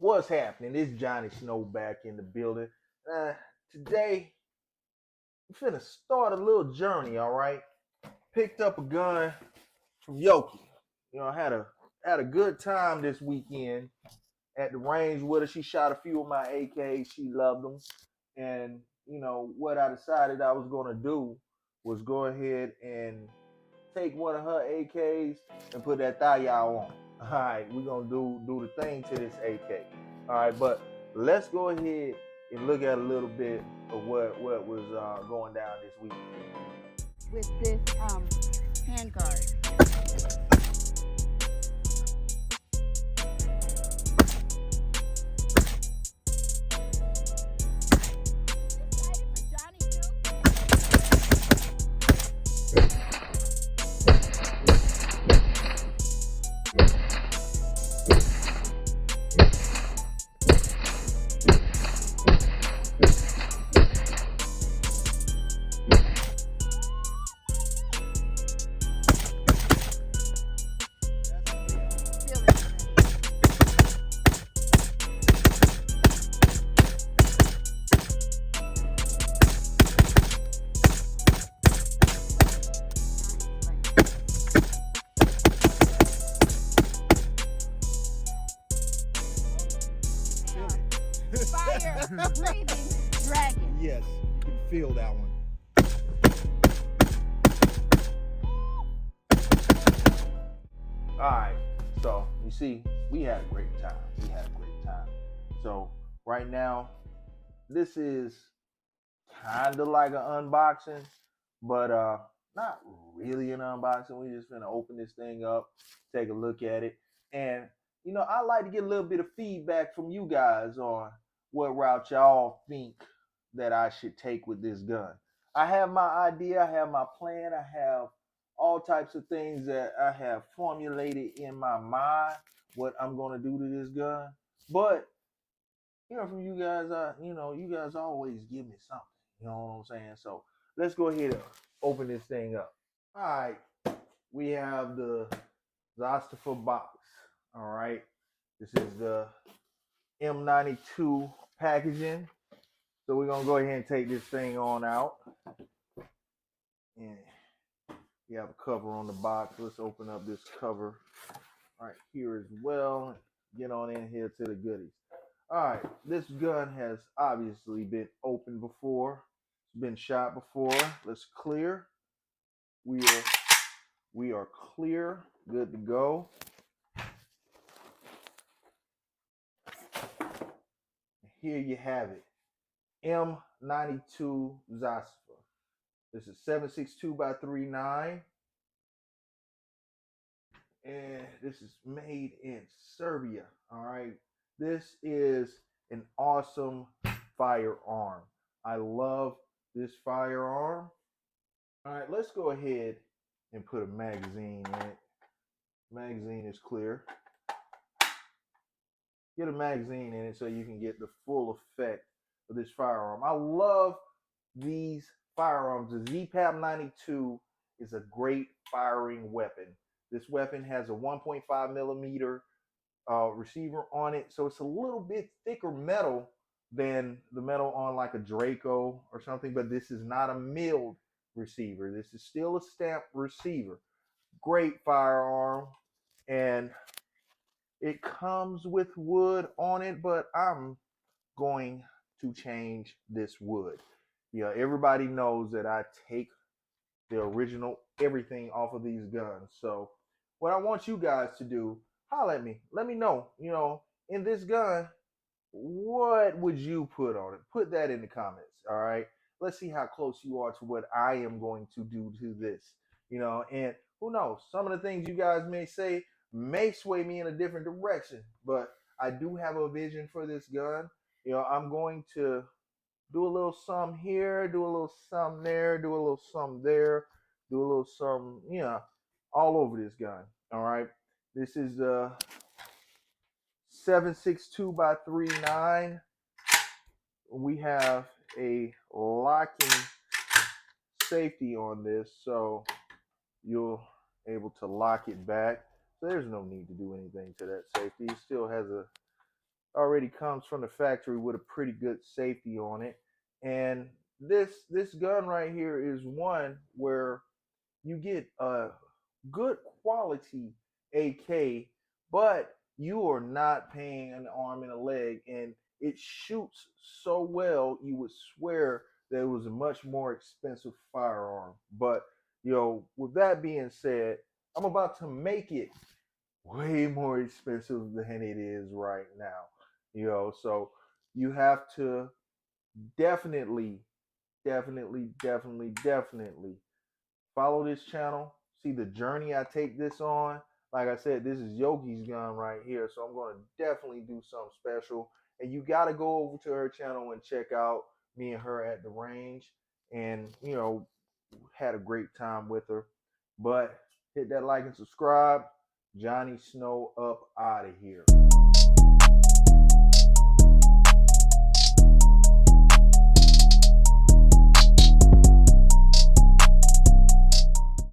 What's happening? It's Johnny Snow back in the building. Today, we're finna start a little journey, all right? Picked up a gun from Yoki. I had a good time this weekend at the range with her. She shot a few of my AKs. She loved them. And, what I decided I was going to do was go ahead and take one of her AKs and put that thigh on. All right, we're going to do the thing to this AK. All right, but let's go ahead and look at a little bit of what was going down this week. With this handguard. Fire breathing dragon. Yes, you can feel that one. All right, so you see, we had a great time. So right now, this is kind of like an unboxing, but not really an unboxing. We just gonna open this thing up, take a look at it, and I like to get a little bit of feedback from you guys on what route y'all think that I should take with this gun. I have my idea, I have my plan, I have all types of things that I have formulated in my mind what I'm gonna do to this gun, but from you guys, you guys always give me something. You know what I'm saying? So let's go ahead and open this thing up. All right, we have the Zastava box. All right, this is the M92 packaging. So we're gonna go ahead and take this thing on out. And you have a cover on the box. Let's open up this cover right here as well. Get on in here to the goodies. All right, this gun has obviously been opened before. It's been shot before. Let's clear. We are clear, good to go. Here you have it, M92 Zastava. This is 7.62x3.9, and this is made in Serbia. All right, this is an awesome firearm. I love this firearm. All right, let's go ahead and put a magazine in it. Magazine is clear. Get a magazine in it so you can get the full effect of this firearm. I love these firearms. The ZPAP92 is a great firing weapon. This weapon has a 1.5 millimeter receiver on it, so it's a little bit thicker metal than the metal on like a Draco or something, but this is not a milled receiver. This is still a stamped receiver. Great firearm, and it comes with wood on it, but I'm going to change this wood. Everybody knows that I take the original everything off of these guns. So what I want you guys to do, holler at me. Let me know, in this gun, what would you put on it? Put that in the comments, all right? Let's see how close you are to what I am going to do to this, and who knows? Some of the things you guys may say may sway me in a different direction, but I do have a vision for this gun. I'm going to do a little some here, do a little some there, do a little some there, do a little some, all over this gun. All right. This is 7.62x3.9. We have a locking safety on this, so you'll able to lock it back. So there's no need to do anything to that safety. It still has a already comes from the factory with a pretty good safety on it. And this gun right here is one where you get a good quality AK, but you are not paying an arm and a leg, and it shoots so well you would swear that it was a much more expensive firearm. But with that being said, I'm about to make it way more expensive than it is right now. So you have to definitely, definitely follow this channel, see the journey I take this on. Like I said, this is Yogi's gun right here, so I'm going to definitely do something special. And you got to go over to her channel and check out me and her at the range. And, had a great time with her. But hit that like and subscribe. Johnny Snow up out of here.